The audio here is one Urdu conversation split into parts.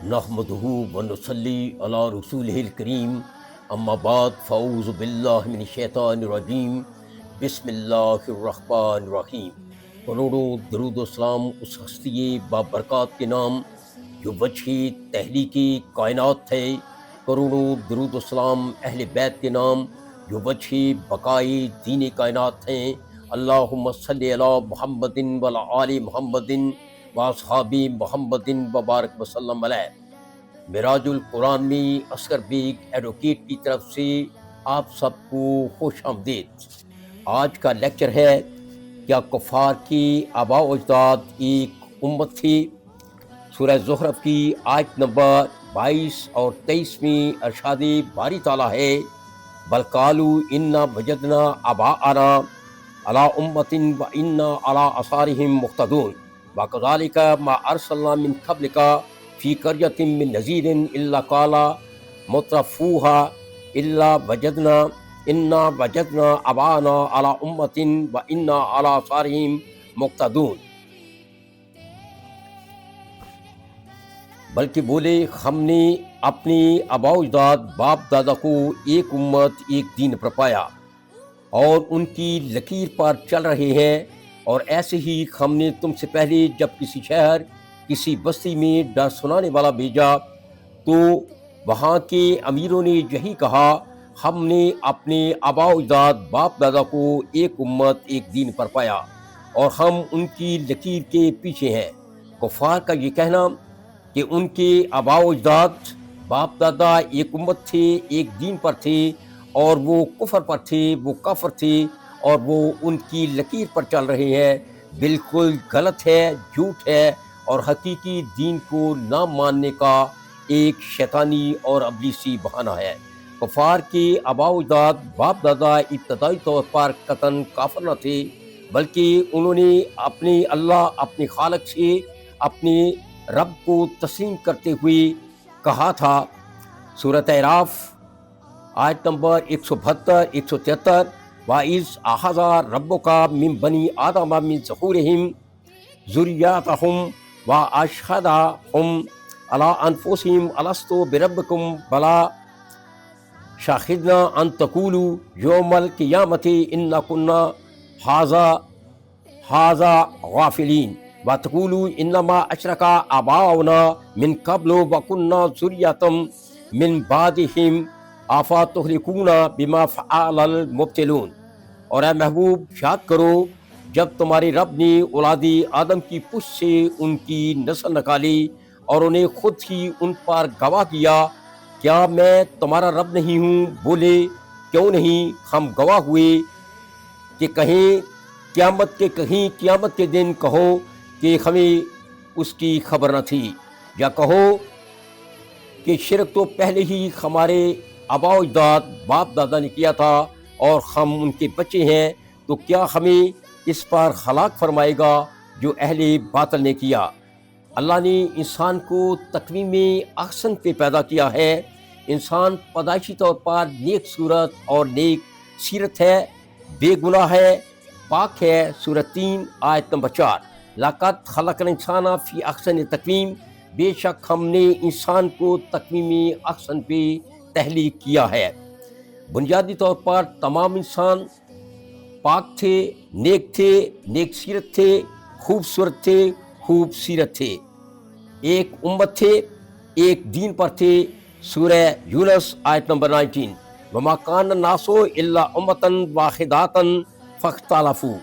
نحمدہ ونصلی علی رسولہ الکریم، اما بعد فاعوذ باللہ من الشیطان الرجیم، بسم اللہ الرحمن الرحیم۔ کروڑوں درود و سلام اس ہستی بابرکات کے نام جو وجہ تحلیق کائنات ہے، کروڑوں درود و سلام اہل بیت کے نام جو وجہ بقائے دین کائنات ہیں۔ اللہم صلی علی محمد وعلی آل محمد واصحاب محمد وبارک وسلم علیہ۔ معراج القرآن میں اصغر بیگ ایڈوکیٹ کی طرف سے آپ سب کو خوش آمدید۔ آج کا لیکچر ہے کیا کفار کی آباء و اجداد ایک امت تھی؟ سورہ زخرف کی آیت نمبر 22 اور 23 میں ارشاد باری تعالیٰ ہے، بل قالوا انا وجدنا آباءنا علی امۃ و انا علی آثارہم مقتدون وکذالک ما ارسلنا من قبلک فی قریۃ من نذیر الا قال مترفوها انا وجدنا آباءنا علی امۃ و انا علی آثارہم مقتدون۔ بلکہ بولے ہم نے اپنے آباء و اجداد باپ دادا کو ایک امت ایک دین پر پایا اور ان کی لکیر پر چل رہے ہیں، اور ایسے ہی ہم نے تم سے پہلے جب کسی شہر کسی بستی میں ڈر سنانے والا بھیجا تو وہاں کے امیروں نے یہی کہا، ہم نے اپنے آباء و اجداد باپ دادا کو ایک امت ایک دین پر پایا اور ہم ان کی لکیر کے پیچھے ہیں۔ کفار کا یہ کہنا کہ ان کے آباء و اجداد باپ دادا ایک امت تھے، ایک دین پر تھے اور وہ کفر پر تھے، وہ کافر تھے اور وہ ان کی لکیر پر چل رہے ہیں، بالکل غلط ہے، جھوٹ ہے اور حقیقی دین کو نہ ماننے کا ایک شیطانی اور ابلیسی بہانہ ہے۔ کفار کے آباء و اجداد باپ دادا ابتدائی طور پر قطعاً کافر نہ تھے، بلکہ انہوں نے اپنے اللہ، اپنے خالق سے اپنے رب کو تسلیم کرتے ہوئے کہا تھا۔ سورۃ اعراف آیت نمبر 172 173، وَإِذْ أَخَذَ رَبُّكَ مِن بَنِي آدَمَ مِن ظُهُورِهِمْ ذُرِّيَّتَهُمْ وَأَشْهَدَهُمْ عَلَىٰ أَنفُسِهِمْ أَلَسْتُ بِرَبِّكُمْ بَلَىٰ شَهِدْنَا أَن تَقُولُوا يَوْمَ الْقِيَامَةِ إِنَّا كُنَّا هَٰذَا غَافِلِينَ وَتَقُولُوا إِنَّمَا أَشْرَكَ آبَاؤُنَا مِن قَبْلُ وَكُنَّا ذُرِّيَّةً مِن بَعْدِهِمْ أَفَتُهْلِكُونَ بِمَا فَعَلَ الْمُبْطِلُونَ۔ اور اے محبوب یاد کرو جب تمہارے رب نے اولاد آدم کی پشت سے ان کی نسل نکالی اور انہیں خود ہی ان پر گواہ کیا، کیا میں تمہارا رب نہیں ہوں؟ بولے کیوں نہیں ہم گواہ ہوئے کہ کہیں قیامت کے دن کہو کہ ہمیں اس کی خبر نہ تھی، یا کہو کہ شرک تو پہلے ہی ہمارے آباء و اجداد باپ دادا نے کیا تھا اور ہم ان کے بچے ہیں، تو کیا ہمیں اس پر ہلاک فرمائے گا جو اہل باطل نے کیا۔ اللہ نے انسان کو تقویم احسن پہ پیدا کیا ہے۔ انسان پیدائشی طور پر نیک صورت اور نیک سیرت ہے، بے گناہ ہے، پاک ہے۔ سورۃ 3 آیت نمبر 4، لَقَدْ خَلَقْنَا الْإِنسَانَ فِي أَحْسَنِ تَقْوِيمٍ، بے شک ہم نے انسان کو تقویم احسن پہ تخلیق کیا ہے۔ بنیادی طور پر تمام انسان پاک تھے، نیک سیرت تھے، خوبصورت تھے، خوب سیرت تھے، ایک امت تھے، ایک دین پر تھے۔ سورہ یونس آیت نمبر 19، وَمَا كَانَ النَّاسُ إِلَّا أُمَّةً وَاحِدَةً فَاخْتَلَفُوا،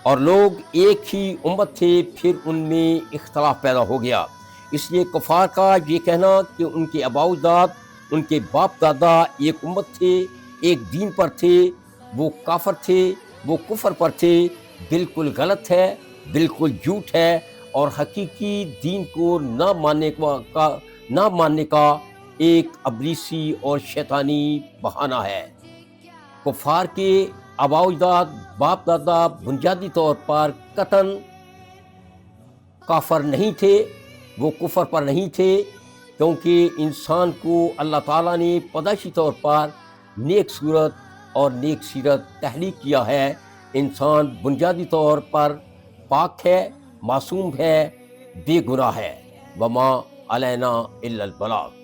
اور لوگ ایک ہی امت تھے پھر ان میں اختلاف پیدا ہو گیا۔ اس لیے کفار کا یہ کہنا کہ ان کے آباء و اجداد، ان کے باپ دادا ایک امت تھے، ایک دین پر تھے، وہ کافر تھے، وہ کفر پر تھے، بالکل غلط ہے، بالکل جھوٹ ہے اور حقیقی دین کو نہ ماننے کا ایک ابلیسی اور شیطانی بہانہ ہے۔ کفار کے آباء و اجداد باپ دادا بنیادی طور پر قطعاً کافر نہیں تھے، وہ کفر پر نہیں تھے، کیونکہ انسان کو اللہ تعالیٰ نے پیدائشی طور پر نیک صورت اور نیک سیرت تخلیق کیا ہے۔ انسان بنیادی طور پر پاک ہے، معصوم ہے، بے گناہ ہے۔ وما علینا الا البلاغ.